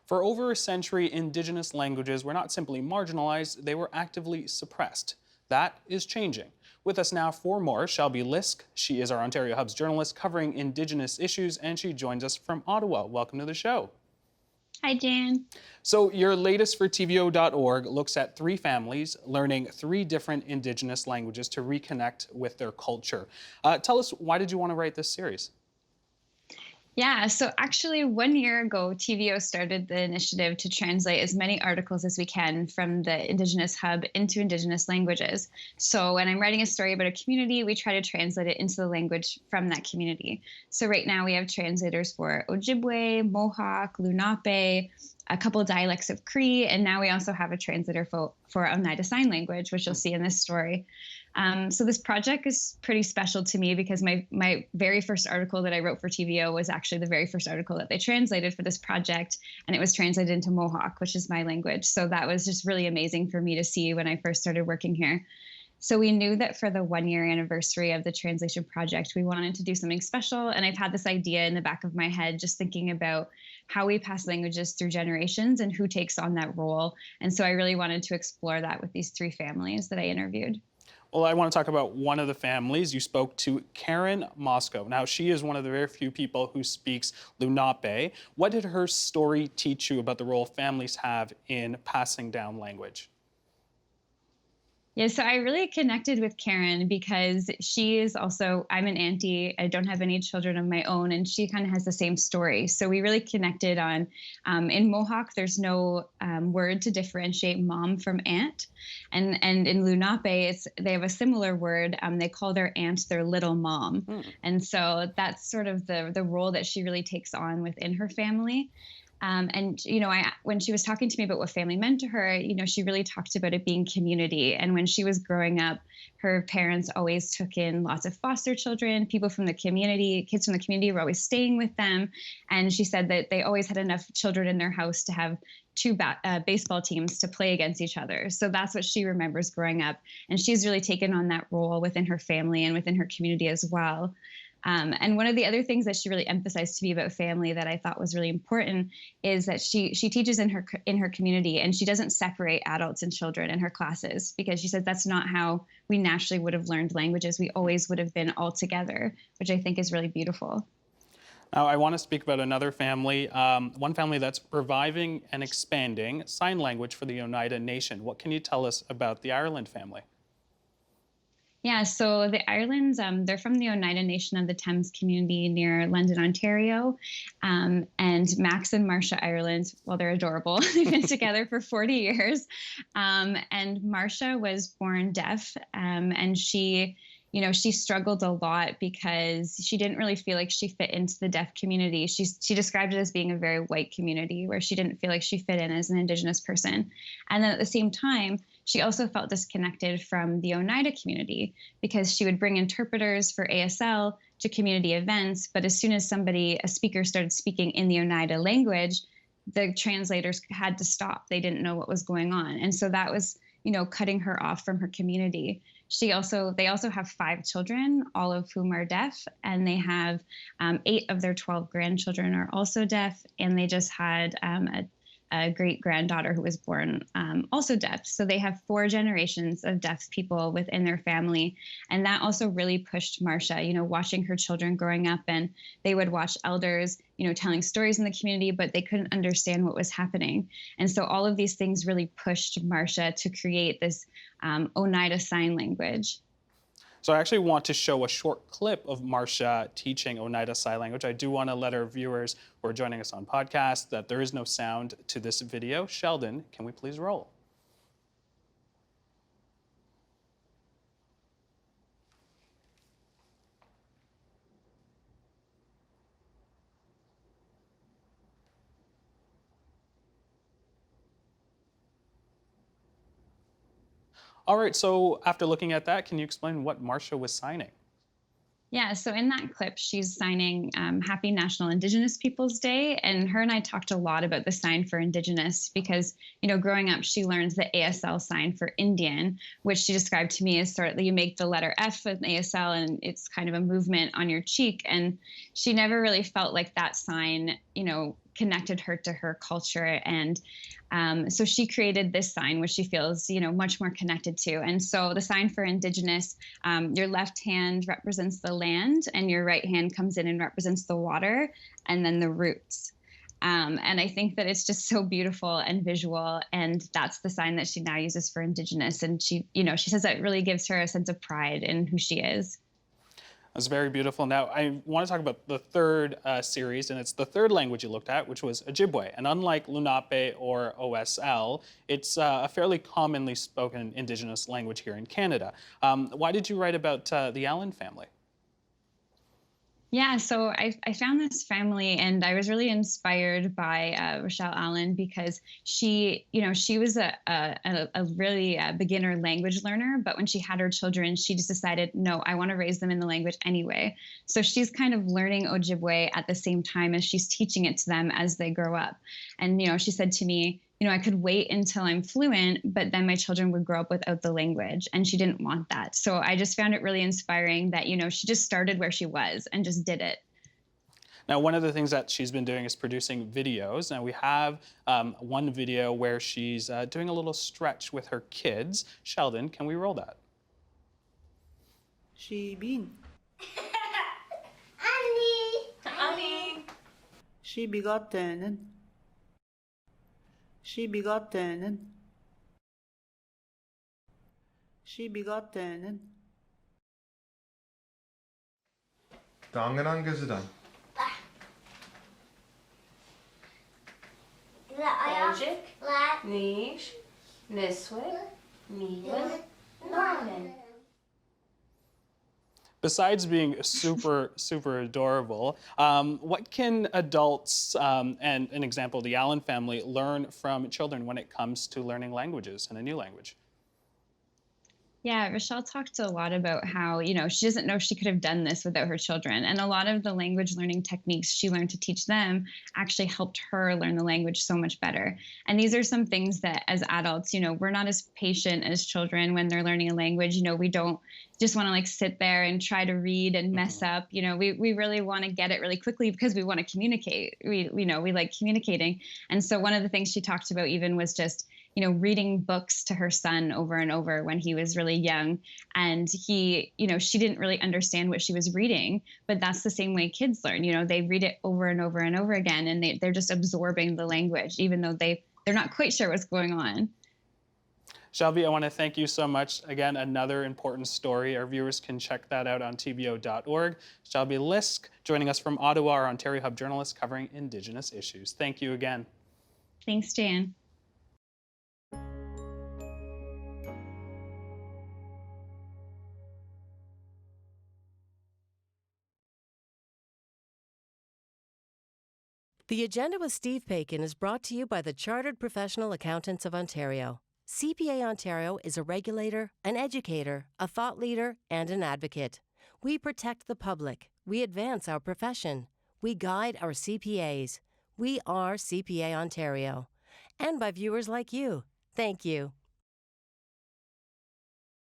For over a century, Indigenous languages were not simply marginalized, they were actively suppressed. That is changing. With us now for more, Shelby Lisk. She is our Ontario Hub's journalist covering Indigenous issues, and she joins us from Ottawa. Welcome to the show. Hi, Jan. So, your latest for TVO.org looks at three families learning three different Indigenous languages to reconnect with their culture. Tell us, why did you want to write this series? Yeah, so actually, 1 year ago, TVO started the initiative to translate as many articles as we can from the Indigenous Hub into Indigenous languages. So when I'm writing a story about a community, we try to translate it into the language from that community. So right now, we have translators for Ojibwe, Mohawk, Lenape, a couple of dialects of Cree, and now we also have a translator for Oneida Sign Language, which you'll see in this story. So this project is pretty special to me because my very first article that I wrote for TVO was actually the very first article that they translated for this project, and it was translated into Mohawk, which is my language. So that was just really amazing for me to see when I first started working here. So we knew that for the 1 year anniversary of the translation project, we wanted to do something special. And I've had this idea in the back of my head, just thinking about how we pass languages through generations and who takes on that role. And so I really wanted to explore that with these three families that I interviewed. Well, I want to talk about one of the families. You spoke to Karen Moscow. Now, she is one of the very few people who speaks Lenape. What did her story teach you about the role families have in passing down language? Yeah, so I really connected with Karen because she is also, I'm an auntie. I don't have any children of my own, and she kind of has the same story. So we really connected on, in Mohawk, there's no word to differentiate mom from aunt. And in Lenape, they have a similar word. They call their aunt their little mom. And so that's sort of the role that she really takes on within her family. And when she was talking to me about what family meant to her, she really talked about it being community. And when she was growing up, her parents always took in lots of foster children, people from the community, kids from the community were always staying with them. And she said that they always had enough children in their house to have two baseball teams to play against each other. So that's what she remembers growing up. And she's really taken on that role within her family and within her community as well. And one of the other things that she really emphasized to me about family that I thought was really important is that she teaches in her community, and she doesn't separate adults and children in her classes, because she says that's not how we naturally would have learned languages. We always would have been all together, which I think is really beautiful. Now, I want to speak about another family, one family that's reviving and expanding sign language for the Oneida Nation. What can you tell us about the Ireland family? Yeah, so the Irelands, they're from the Oneida Nation of the Thames community near London, Ontario. And Max and Marcia Ireland, well, they're adorable. They've been together for 40 years. And Marcia was born deaf, and she struggled a lot because she didn't really feel like she fit into the deaf community. She described it as being a very white community where she didn't feel like she fit in as an Indigenous person. And then at the same time, she also felt disconnected from the Oneida community because she would bring interpreters for ASL to community events. But as soon as a speaker started speaking in the Oneida language, the translators had to stop. They didn't know what was going on. And so that was, cutting her off from her community. They also have 5 children, all of whom are deaf, and they have 8 of their 12 grandchildren are also deaf, and they just had a great granddaughter who was born also deaf. So they have 4 generations of deaf people within their family. And that also really pushed Marcia, watching her children growing up, and they would watch elders, telling stories in the community, but they couldn't understand what was happening. And so all of these things really pushed Marcia to create this Oneida Sign Language. So I actually want to show a short clip of Marcia teaching Oneida Sign Language. I do want to let our viewers who are joining us on podcast that there is no sound to this video. Sheldon, can we please roll? All right, so after looking at that, can you explain what Marcia was signing? Yeah, so in that clip, she's signing Happy National Indigenous Peoples Day. And her and I talked a lot about the sign for Indigenous because, growing up, she learned the ASL sign for Indian, which she described to me as sort of, you make the letter F with ASL and it's kind of a movement on your cheek. And she never really felt like that sign, connected her to her culture. And so she created this sign, which she feels, much more connected to. And so the sign for Indigenous, your left hand represents the land, and your right hand comes in and represents the water, and then the roots. And I think that it's just so beautiful and visual, and that's the sign that she now uses for Indigenous. And she says that really gives her a sense of pride in who she is. That's very beautiful. Now, I want to talk about the third series, and it's the third language you looked at, which was Ojibwe. And unlike Lenape or OSL, it's a fairly commonly spoken Indigenous language here in Canada. Why did you write about the Allen family? Yeah, so I found this family, and I was really inspired by Rochelle Allen, because she was a really beginner language learner, but when she had her children, she just decided, no, I want to raise them in the language anyway. So she's kind of learning Ojibwe at the same time as she's teaching it to them as they grow up. And she said to me, I could wait until I'm fluent, but then my children would grow up without the language, and she didn't want that. So I just found it really inspiring that, she just started where she was and just did it. Now, one of the things that she's been doing is producing videos. Now, we have one video where she's doing a little stretch with her kids. Sheldon, can we roll that? Shibin. Annie. Shibigotten. Shibigotten. Shibigotten. Dangan gözüden. Magic. Nish. Niswit. Niwin. Norman. Besides being super, super adorable, what can adults, and an example, the Allen family, learn from children when it comes to learning languages and a new language? Yeah, Rochelle talked a lot about how, she doesn't know she could have done this without her children. And a lot of the language learning techniques she learned to teach them actually helped her learn the language so much better. And these are some things that as adults, we're not as patient as children when they're learning a language. We don't just want to sit there and try to read and mess up. We really want to get it really quickly because we want to communicate. We like communicating. And so one of the things she talked about even was just, reading books to her son over and over when he was really young. And she didn't really understand what she was reading, but that's the same way kids learn. They read it over and over and over again, and they're just absorbing the language, even though they're not quite sure what's going on. Shelby, I want to thank you so much. Again, another important story. Our viewers can check that out on tbo.org. Shelby Lisk joining us from Ottawa, our Ontario Hub journalist covering Indigenous issues. Thank you again. Thanks, Jan. The Agenda with Steve Paikin is brought to you by the Chartered Professional Accountants of Ontario. CPA Ontario is a regulator, an educator, a thought leader, and an advocate. We protect the public. We advance our profession. We guide our CPAs. We are CPA Ontario. And by viewers like you. Thank you.